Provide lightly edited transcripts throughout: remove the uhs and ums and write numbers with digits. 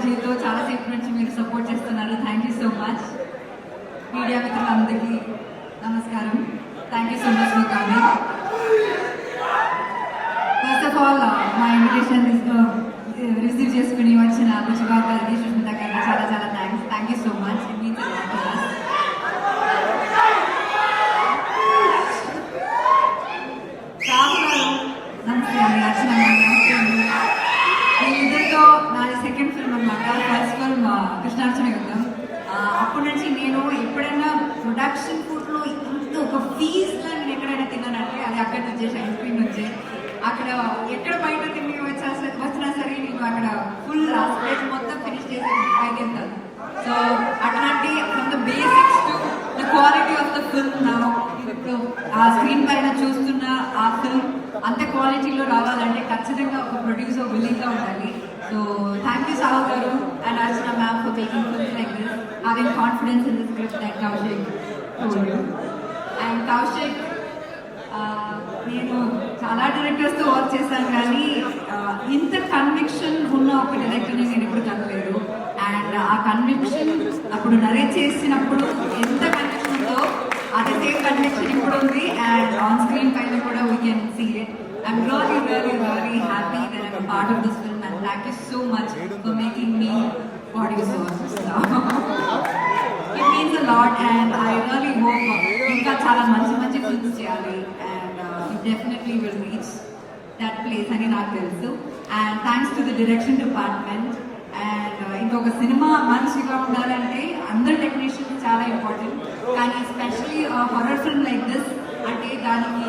ఎనర్జీతో చాలాసేపు నుంచి మీరు సపోర్ట్ చేస్తున్నారు. Thank you so much. Media మిత్రులందరికీ నమస్కారం. Thank you so much for coming. First of all మా ఇన్విటేషన్ రిసీవ్ చేసుకుని వచ్చిన రుచిగా గారికి, సుష్మిత గారికి చాలా చాలా thanks. Thank you so much. It means Rahul గారు నమస్తే అండి. అర్చన నమస్తే అండి. వీళ్ళిద్దరితో నాది సెకండ్ ఫిల్మ్ అనమాట. ఫస్ట్ ఫిల్మ్ కృష్ణార్చన యుద్ధం. అప్పటి నుంచి నేను ఎప్పుడైనా ప్రొడక్షన్ ఫుడ్లో ఇంత ఒక ఫీజ్లో నేను ఎక్కడైనా తిన్నానంటే అది అక్కడి నుంచే, షైన్ స్క్రీన్ నుంచే. అక్కడ ఎక్కడ బయట తిని వచ్చినా సరే నేను అక్కడ ఫుల్ స్టేజ్ మొత్తం ఫినిష్ చేసి పైకి వెళ్తాను. సో అట్లాంటి from the basics to the quality of the film నా ఇప్పుడు ఆ స్క్రీన్ పైన చూస్తున్న ఆ ఫిల్మ్ అంత క్వాలిటీలో రావాలంటే ఖచ్చితంగా ఒక ప్రొడ్యూసర్ విల్లింగ్గా ఉండాలి. సో థ్యాంక్ యూ సాహు గారు and Archana ma'am for making films like this, having confidence in the script that Kaushik told you. And Kaushik, నేను చాలా డైరెక్టర్స్తో వర్క్ చేశాను కానీ ఇంత కన్విక్షన్ ఉన్న ఒక డైరెక్టర్ని నేను ఎప్పుడు కనలేదు. అండ్ ఆ కన్విక్షన్ అప్పుడు నరేట్ చేసినప్పుడు ఎంత కన్విక్షన్ ఉందో అదే సేమ్ కన్విక్షన్ ఇప్పుడు ఉంది. అండ్ ఆన్ స్క్రీన్ పైన కూడా we can see it. I'm really really really happy that I'm part of this film and thank you so much for making me producer. It means a lot and I really hope ఇంకా చాలా మంచి మంచి films చేయాలి. Definitely will reach that place అని నాకు తెలుసు. And thanks to the direction department. And ఇంకొక cinema మంచిగా ఉండాలంటే అందరు టెక్నీషియన్స్ చాలా ఇంపార్టెంట్, కానీ especially horror film like this అంటే దానికి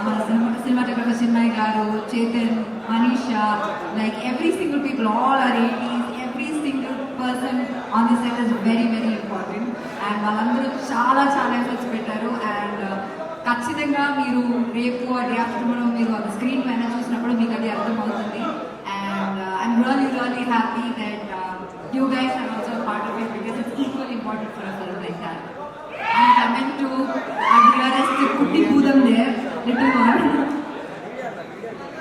మన cinematographer Chinmay garu, Chetan, Manisha, like every single people, all are 80s, every single person on the set is very very important. And వాళ్ళందరూ చాలా చాలా ఎఫర్ట్స్ పెట్టారు. అండ్ ఖచ్చితంగా మీరు రేపు డే ఆఫ్టర్నూన్ మీరు అది స్క్రీన్ పైన చూసినప్పుడు మీకు అది అర్థమవుతుంది. And I'm really really happy that you guys are also part of it because it's equal important for a film like that. And coming to our dearest Kutti Budam there, little one,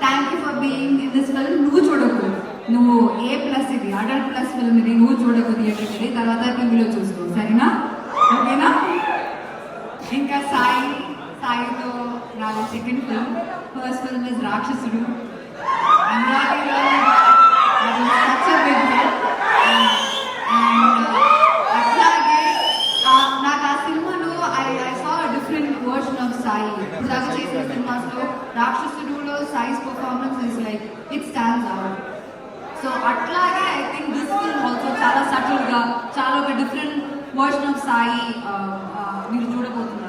thank you for being in this film. నువ్వు చూడకు, నువ్వు A+ ఇది adult plus film ఇది, నువ్వు చూడకు theatre ఇది, తర్వాత టీవీలో చూసుకో, సరేనా? ఓకేనా? ఇంకా సాయితో నాది second film. First film is Rakshasudu. అట్లాగే నాకు ఆ సినిమాలో I saw different version of Sai. ఇప్పుడు దాకా చేసిన సినిమాస్లో రాక్షసుడులో Sai's performance is like it stands out. So అట్లాగే I think this film also చాలా సటిల్గా చాలా ఒక డిఫరెంట్ వర్షన్ ఆఫ్ సాయి మీరు చూడబోతున్నారు.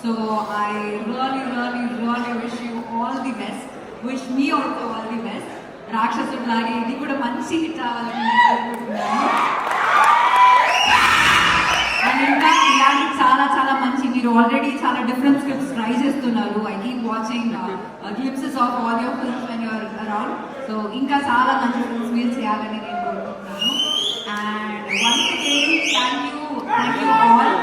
So I really, really, really wish you all the best. Wish me also all the best. రాక్షసుడు లాగే ఇది కూడా మంచి హిట్ అవ్వాలని నేను కోరుకుంటున్నాను. అండ్ ఇంకా ఇలాంటి చాలా చాలా మంచి, మీరు ఆల్రెడీ చాలా డిఫరెంట్ స్క్రిప్ట్స్ ట్రై చేస్తున్నారు. I keep watching glimpses of all your films when you're around. So ఇంకా చాలా మంచి ఫిల్మ్స్ మీరు చేయాలని నేను కోరుకుంటున్నాను. And once again thank you all.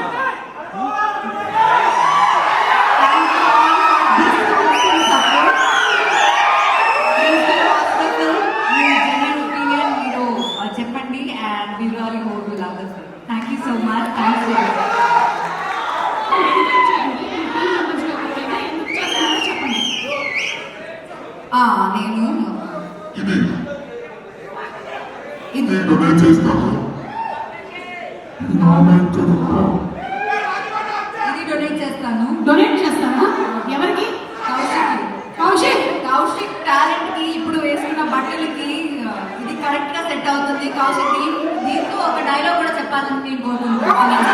చెప్పండి and we really hope you love the film. Thank you so much. Thank you. నేను donate చేస్తాను. ఇది డొనేట్ చేస్తాను. డొనేట్ చేస్తానా? ఎవరికి? కౌశిక్ టాలెంట్ కి, ఇప్పుడు వేసుకున్న బట్టలకి ఇది కరెక్ట్ గా సెట్ అవుతుంది. కౌశిక్ దీంతో ఒక డైలాగ్ కూడా చెప్పాలని నేను కోరుకుంటున్నాను.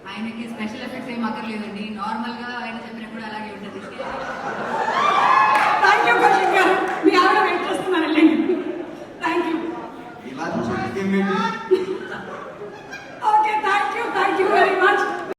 ఆయనకి స్పెషల్ ఎఫెక్ట్స్ ఏం అక్కర్లేదండి, నార్మల్ గా ఆయన చెప్పినప్పుడు అలాగే ఉంటుంది. థ్యాంక్ యూ కౌశిక్ గారు, మీ ఆవిడ వెయిట్ చేస్తున్నారండి. Thank you. ఇలా చూసి